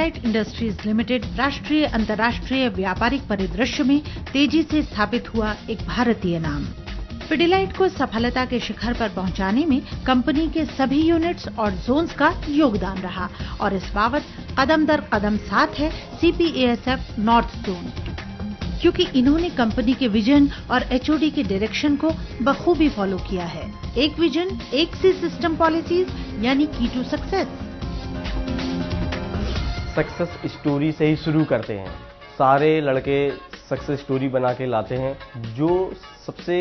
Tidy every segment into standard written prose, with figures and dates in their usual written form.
Pidilite industries limited राष्ट्रीय अंतर्राष्ट्रीय व्यापारिक परिदृश्य में तेजी से स्थापित हुआ एक भारतीय नाम। पिडिलाइट को सफलता के शिखर पर पहुंचाने में कंपनी के सभी यूनिट्स और जोन्स का योगदान रहा और इस बाबत कदम दर कदम साथ है CPASF नॉर्थ जोन, क्योंकि इन्होंने कंपनी के विजन और HOD के डायरेक्शन को बखूबी फॉलो किया है। एक विजन, एक सी सिस्टम पॉलिसीज, यानी की टू सक्सेस स्टोरी से ही शुरू करते हैं। सारे लड़के सक्सेस स्टोरी बना के लाते हैं। जो सबसे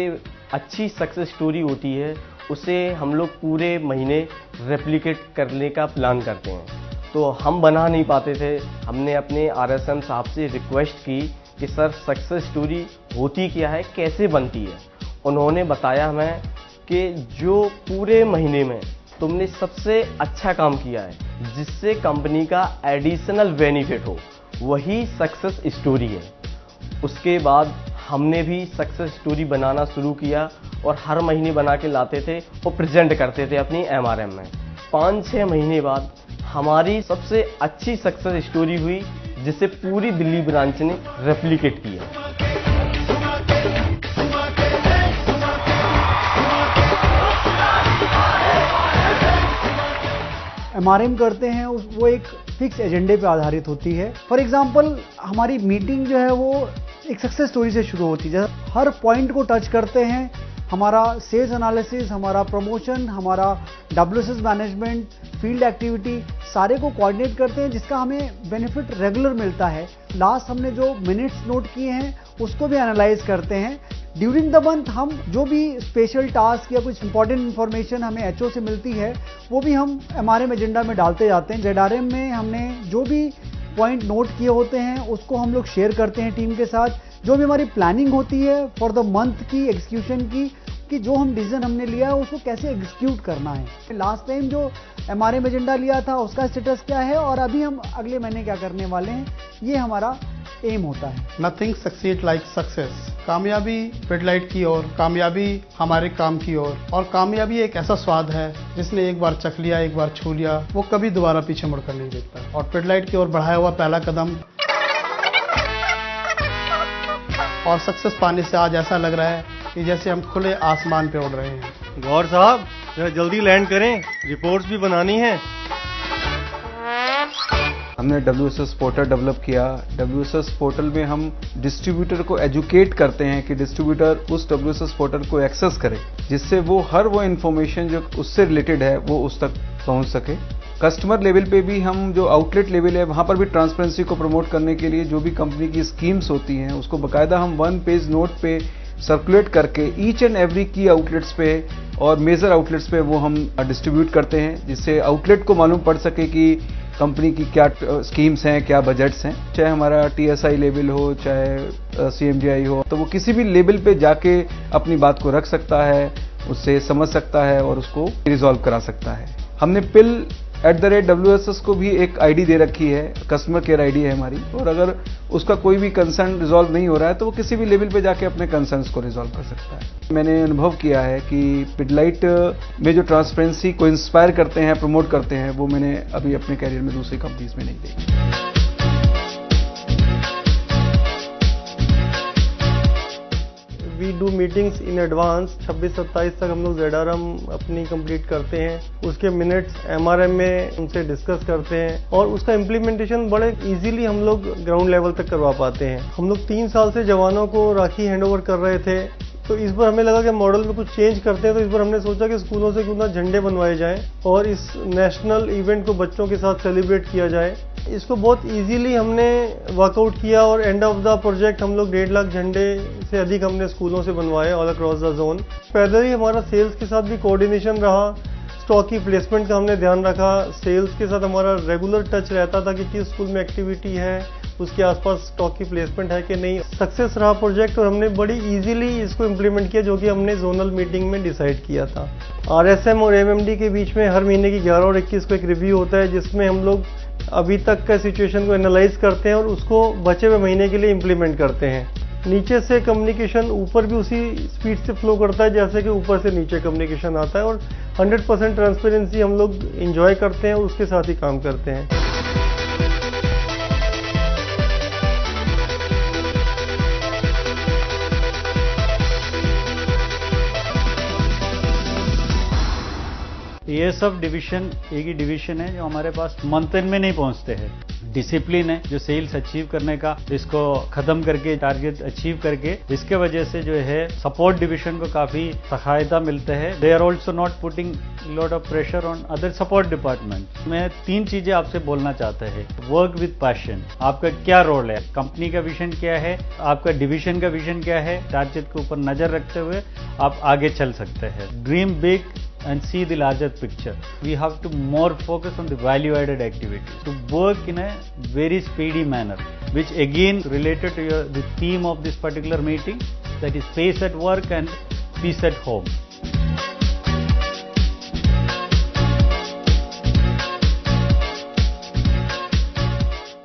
अच्छी सक्सेस स्टोरी होती है उसे हम लोग पूरे महीने रेप्लिकेट करने का प्लान करते हैं। तो हम बना नहीं पाते थे, हमने अपने RSM साहब से रिक्वेस्ट की कि सर सक्सेस स्टोरी होती क्या है, कैसे बनती है। उन्होंने बताया हमें कि जो पूरे महीने में तुमने सबसे अच्छा काम किया है जिससे कंपनी का एडिशनल बेनिफिट हो, वही सक्सेस स्टोरी है। उसके बाद हमने भी सक्सेस स्टोरी बनाना शुरू किया और हर महीने बना के लाते थे और प्रेजेंट करते थे अपनी MRM में। 5-6 महीने बाद हमारी सबसे अच्छी सक्सेस स्टोरी हुई जिसे पूरी दिल्ली ब्रांच ने रेप्लिकेट किया। MRM करते हैं वो एक फिक्स एजेंडे पे आधारित होती है। फॉर एग्जांपल हमारी मीटिंग जो है वो एक सक्सेस स्टोरी से शुरू होती है। हर पॉइंट को टच करते हैं। हमारा सेल्स एनालिसिस, हमारा प्रमोशन, हमारा WSS मैनेजमेंट, फील्ड एक्टिविटी सारे को कोऑर्डिनेट करते हैं जिसका हमें बेनिफिट रेगुलर मिलता है। लास्ट हमने जो मिनट्स नोट किए हैं उसको भी एनालाइज करते हैं। ड्यूरिंग द मंथ हम जो भी स्पेशल टास्क या कुछ इंपॉर्टेंट इन्फॉर्मेशन हमें HO से मिलती है वो भी हम MRM एजेंडा में डालते जाते हैं। ZRM में हमने जो भी पॉइंट नोट किए होते हैं उसको हम लोग शेयर करते हैं टीम के साथ। जो भी हमारी प्लानिंग होती है फॉर द मंथ की एग्जीक्यूशन की, कि जो हम डिसीजन हमने लिया है उसको कैसे एग्जीक्यूट करना है। लास्ट टाइम जो MRM एजेंडा लिया था उसका स्टेटस क्या है और अभी हम अगले महीने क्या करने वाले हैं, ये हमारा एम होता है। Nothing succeed like success. कामयाबी पिडिलाइट की ओर, कामयाबी हमारे काम की ओर, और कामयाबी एक ऐसा स्वाद है जिसने एक बार चख लिया, एक बार छू लिया, वो कभी दोबारा पीछे मुड़कर नहीं देखता। और पिडिलाइट की ओर बढ़ाया हुआ पहला कदम और सक्सेस पाने से आज ऐसा लग रहा है कि जैसे हम खुले आसमान पे उड़ रहे हैं। गौर साहब जरा जल्दी लैंड करें, रिपोर्ट्स भी बनानी है। हमने WSS पोर्टल डेवलप किया। WSS पोर्टल में हम डिस्ट्रीब्यूटर को एजुकेट करते हैं कि डिस्ट्रीब्यूटर उस WSS पोर्टल को एक्सेस करे जिससे वो हर वो इन्फॉर्मेशन जो उससे रिलेटेड है वो उस तक पहुंच सके। कस्टमर लेवल पे भी हम जो आउटलेट लेवल है वहां पर भी ट्रांसपेरेंसी को प्रमोट करने के लिए जो भी कंपनी की स्कीम्स होती हैं उसको बाकायदा हम 1 पेज नोट पे सर्कुलेट करके ईच एंड एवरी की आउटलेट्स पे और मेजर आउटलेट्स पे वो हम डिस्ट्रीब्यूट करते हैं जिससे आउटलेट को मालूम पड़ सके कि कंपनी की क्या स्कीम्स हैं, क्या बजट्स हैं। चाहे हमारा TSI लेवल हो, चाहे CMDI हो, तो वो किसी भी लेवल पे जाके अपनी बात को रख सकता है, उससे समझ सकता है और उसको रिजॉल्व करा सकता है। हमने PIL@WSS को भी एक ID दे रखी है, कस्टमर केयर ID है हमारी, और अगर उसका कोई भी कंसर्न रिजॉल्व नहीं हो रहा है तो वो किसी भी लेवल पे जाके अपने कंसर्न्स को रिजॉल्व कर सकता है। मैंने अनुभव किया है कि पिडिलाइट में जो ट्रांसपेरेंसी को इंस्पायर करते हैं, प्रमोट करते हैं, वो मैंने अभी अपने कैरियर में दूसरी कंपनीज में नहीं देखी। We do meetings in advance. 26-27 तक हम लोग ZRM अपनी कंप्लीट करते हैं। उसके मिनट्स MRM में उनसे डिस्कस करते हैं और उसका इम्प्लीमेंटेशन बड़े इजीली हम लोग ग्राउंड लेवल तक करवा पाते हैं। हम लोग 3 साल से जवानों को राखी हैंडओवर कर रहे थे, तो इस बार हमें लगा कि मॉडल में कुछ चेंज करते हैं। तो इस बार हमने सोचा कि स्कूलों से क्यों ना झंडे बनवाए जाएं और इस नेशनल इवेंट को बच्चों के साथ सेलिब्रेट किया जाए। इसको बहुत इजीली हमने वर्कआउट किया और एंड ऑफ द प्रोजेक्ट हम लोग 1.5 लाख झंडे से अधिक हमने स्कूलों से बनवाए ऑल अक्रॉस द जोन। पहले ही हमारा सेल्स के साथ भी कोऑर्डिनेशन रहा, स्टॉक की प्लेसमेंट का हमने ध्यान रखा, सेल्स के साथ हमारा रेगुलर टच रहता था कि किस स्कूल में एक्टिविटी है, उसके आसपास स्टॉक की प्लेसमेंट है कि नहीं। सक्सेस रहा प्रोजेक्ट और हमने बड़ी इजीली इसको इम्प्लीमेंट किया, जो कि हमने जोनल मीटिंग में डिसाइड किया था। RSM और MMD के बीच में हर महीने की 11 और 21 को एक रिव्यू होता है जिसमें हम लोग अभी तक का सिचुएशन को एनालाइज करते हैं और उसको बचे हुए महीने के लिए इम्प्लीमेंट करते हैं। नीचे से कम्युनिकेशन ऊपर भी उसी स्पीड से फ्लो करता है जैसे कि ऊपर से नीचे कम्युनिकेशन आता है और 100% ट्रांसपेरेंसी हम लोग एंजॉय करते हैं और उसके साथ ही काम करते हैं। ये सब डिवीजन एक ही डिवीजन है जो हमारे पास मंथ एंड में नहीं पहुंचते हैं। डिसिप्लिन है जो सेल्स अचीव करने का, इसको खत्म करके टारगेट अचीव करके, इसके वजह से जो है सपोर्ट डिवीजन को काफी सहायता मिलते हैं। They are also not putting lot of pressure on other support department. मैं 3 चीजें आपसे बोलना चाहता है। वर्क विद पैशन, आपका क्या रोल है, कंपनी का विजन क्या है, आपका डिवीजन का विजन क्या है, टारगेट के ऊपर नजर रखते हुए आप आगे चल सकते हैं। Dream big and see the larger picture. We have to more focus on the value added activities to work in a very speedy manner, which again related to the theme of this particular meeting, that is pace at work and peace at home.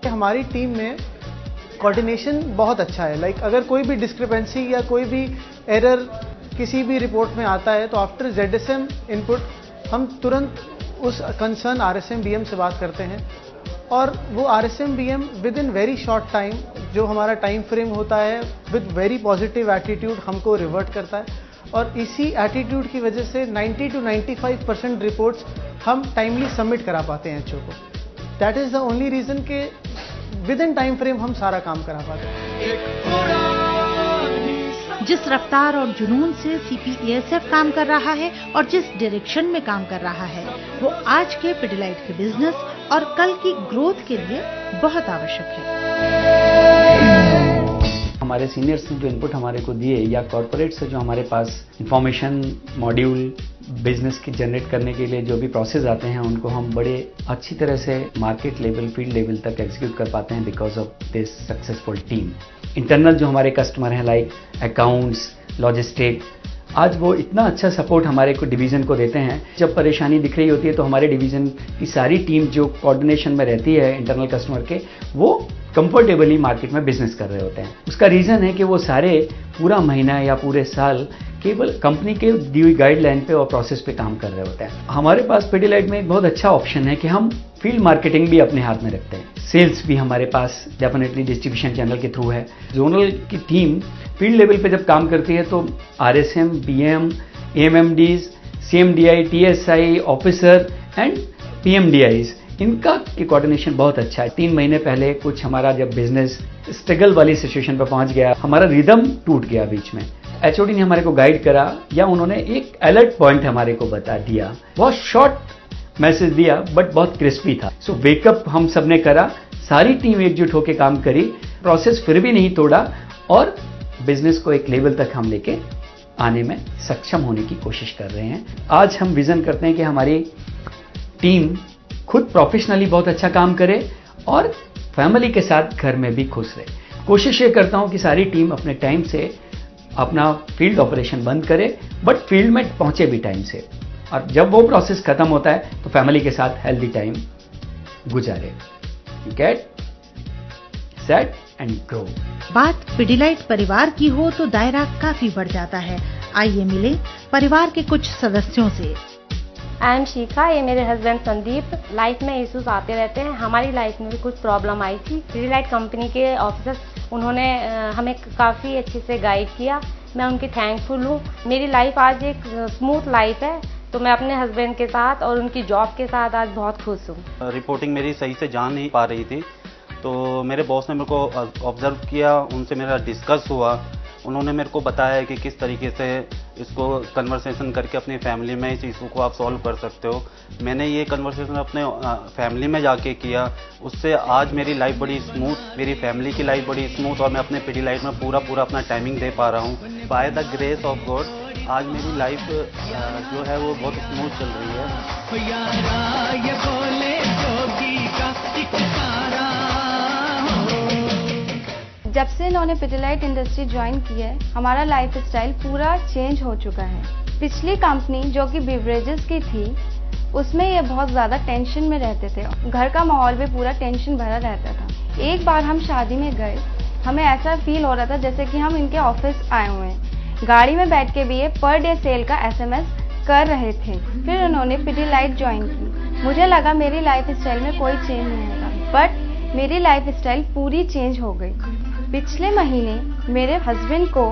हमारी team में coordination बहुत अच्छा है। Like अगर कोई भी discrepancy या कोई भी एरर किसी भी रिपोर्ट में आता है तो आफ्टर ZSM इनपुट हम तुरंत उस कंसर्न RSM BM से बात करते हैं और वो RSM BM with in very short time, जो हमारा टाइम फ्रेम होता है, विद वेरी पॉजिटिव एटीट्यूड हमको रिवर्ट करता है और इसी एटीट्यूड की वजह से 90 to 95% रिपोर्ट्स हम टाइमली सबमिट करा पाते हैं HO को। That is the only reason कि विद इन टाइम फ्रेम हम सारा काम करा पाते हैं। जिस रफ्तार और जुनून से CPESF काम कर रहा है और जिस डायरेक्शन में काम कर रहा है, वो आज के पिडिलाइट के बिजनेस और कल की ग्रोथ के लिए बहुत आवश्यक है। हमारे सीनियर्स ने जो इनपुट हमारे को दिए या कॉर्पोरेट से जो हमारे पास इंफॉर्मेशन मॉड्यूल बिजनेस की जनरेट करने के लिए जो भी प्रोसेस आते हैं, उनको हम बड़े अच्छी तरह से मार्केट लेवल, फील्ड लेवल तक एग्जीक्यूट कर पाते हैं because of this successful team. Internal जो हमारे कस्टमर हैं लाइक अकाउंट्स, लॉजिस्टिक, आज वो इतना अच्छा सपोर्ट हमारे को डिवीजन को देते हैं। जब परेशानी दिख रही होती है तो हमारे डिवीजन की सारी टीम जो कोऑर्डिनेशन में रहती है इंटरनल कस्टमर के, वो कंफर्टेबली मार्केट में बिजनेस कर रहे होते हैं। उसका रीजन है कि वो सारे पूरा महीना या पूरे साल केवल कंपनी के दी हुई गाइडलाइन पे और प्रोसेस पे काम कर रहे होते हैं। हमारे पास पिडिलाइट में एक बहुत अच्छा ऑप्शन है कि हम फील्ड मार्केटिंग भी अपने हाथ में रखते हैं। सेल्स भी हमारे पास डेफिनेटली डिस्ट्रीब्यूशन चैनल के थ्रू है। जोनल की टीम फील्ड लेवल पे जब काम करती है तो RSM, BM, AMMDs, CMDI, TSI, officer and PMDIs, इनका की कोऑर्डिनेशन बहुत अच्छा है। 3 महीने पहले कुछ हमारा जब बिजनेस स्ट्रगल वाली सिचुएशन पर पहुंच गया, हमारा रिदम टूट गया बीच में, HOD ने हमारे को गाइड करा या उन्होंने एक अलर्ट पॉइंट हमारे को बता दिया, बहुत शॉर्ट मैसेज दिया बट बहुत क्रिस्पी था। सो वेकअप हम सब ने करा, सारी टीम एकजुट होकर काम करी, प्रोसेस फिर भी नहीं तोड़ा और बिजनेस को एक लेवल तक हम लेके आने में सक्षम होने की कोशिश कर रहे हैं। आज हम विजन करते हैं कि हमारी टीम खुद प्रोफेशनली बहुत अच्छा काम करे और फैमिली के साथ घर में भी खुश रहे। कोशिश ये करता हूं कि सारी टीम अपने टाइम से अपना फील्ड ऑपरेशन बंद करे बट फील्ड में पहुंचे भी टाइम से, और जब वो प्रोसेस खत्म होता है तो फैमिली के साथ हेल्दी टाइम गुजारे। Get set and grow. बात पिडिलाइट परिवार की हो तो दायरा काफी बढ़ जाता है। आइए मिले परिवार के कुछ सदस्यों से। आई एम शिखा, ये मेरे हस्बैंड संदीप। लाइफ में इश्यूज आते रहते हैं, हमारी लाइफ में भी कुछ प्रॉब्लम आई थी। पिडिलाइट कंपनी के ऑफिसर्स, उन्होंने हमें काफ़ी अच्छे से गाइड किया, मैं उनकी थैंकफुल हूँ। मेरी लाइफ आज एक स्मूथ लाइफ है, तो मैं अपने हस्बैंड के साथ और उनकी जॉब के साथ आज बहुत खुश हूँ। रिपोर्टिंग मेरी सही से जा नहीं पा रही थी, तो मेरे बॉस ने मेरे को ऑब्जर्व किया, उनसे मेरा डिस्कस हुआ, उन्होंने मेरे को बताया कि किस तरीके से इसको कन्वर्सेशन करके अपनी फैमिली में इस इशू को आप सॉल्व कर सकते हो। मैंने ये कन्वर्सेशन अपने फैमिली में जाके किया, उससे आज मेरी लाइफ बड़ी स्मूथ, मेरी फैमिली की लाइफ बड़ी स्मूथ और मैं अपने पिडिलाइट में पूरा अपना टाइमिंग दे पा रहा हूँ। By the grace of God आज मेरी लाइफ जो है वो बहुत स्मूथ चल रही है। जब से इन्होंने पिडिलाइट इंडस्ट्री ज्वाइन की है, हमारा लाइफ स्टाइल पूरा चेंज हो चुका है। पिछली कंपनी जो कि बिवरेजेस की थी, उसमें ये बहुत ज़्यादा टेंशन में रहते थे, घर का माहौल भी पूरा टेंशन भरा रहता था। एक बार हम शादी में गए, हमें ऐसा फील हो रहा था जैसे कि हम इनके ऑफिस आए हुए हैं। गाड़ी में बैठ के भी ये पर डे सेल का SMS कर रहे थे। फिर उन्होंने पिडिलाइट ज्वाइन की। मुझे लगा मेरी लाइफ स्टाइल में कोई चेंज नहीं होगा, बट मेरी लाइफ स्टाइल पूरी चेंज हो गई। पिछले महीने मेरे हस्बैंड को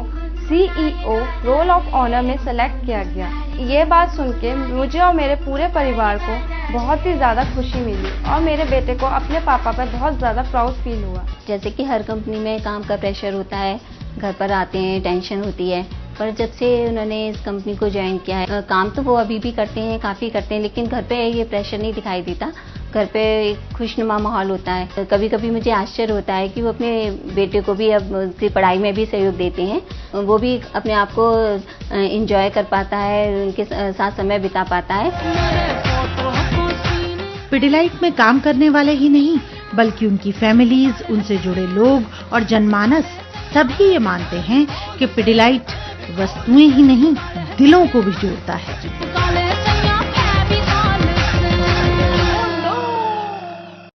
CEO रोल ऑफ ऑनर में सेलेक्ट किया गया। ये बात सुन के मुझे और मेरे पूरे परिवार को बहुत ही ज़्यादा खुशी मिली और मेरे बेटे को अपने पापा पर बहुत ज़्यादा प्राउड फील हुआ। जैसे कि हर कंपनी में काम का प्रेशर होता है, घर पर आते हैं, टेंशन होती है, पर जब से उन्होंने इस कंपनी को ज्वाइन किया है, काम तो वो अभी भी करते हैं, काफ़ी करते हैं, लेकिन घर पे ये प्रेशर नहीं दिखाई देता। घर पे एक खुशनुमा माहौल होता है। कभी कभी मुझे आश्चर्य होता है कि वो अपने बेटे को भी अब उसकी पढ़ाई में भी सहयोग देते हैं, वो भी अपने आप को एंजॉय कर पाता है, उनके साथ समय बिता पाता है। पिडिलाइट में काम करने वाले ही नहीं, बल्कि उनकी फैमिलीज, उनसे जुड़े लोग और जनमानस सभी ये मानते हैं कि पिडिलाइट वस्तुएं ही नहीं, दिलों को भी जोड़ता है।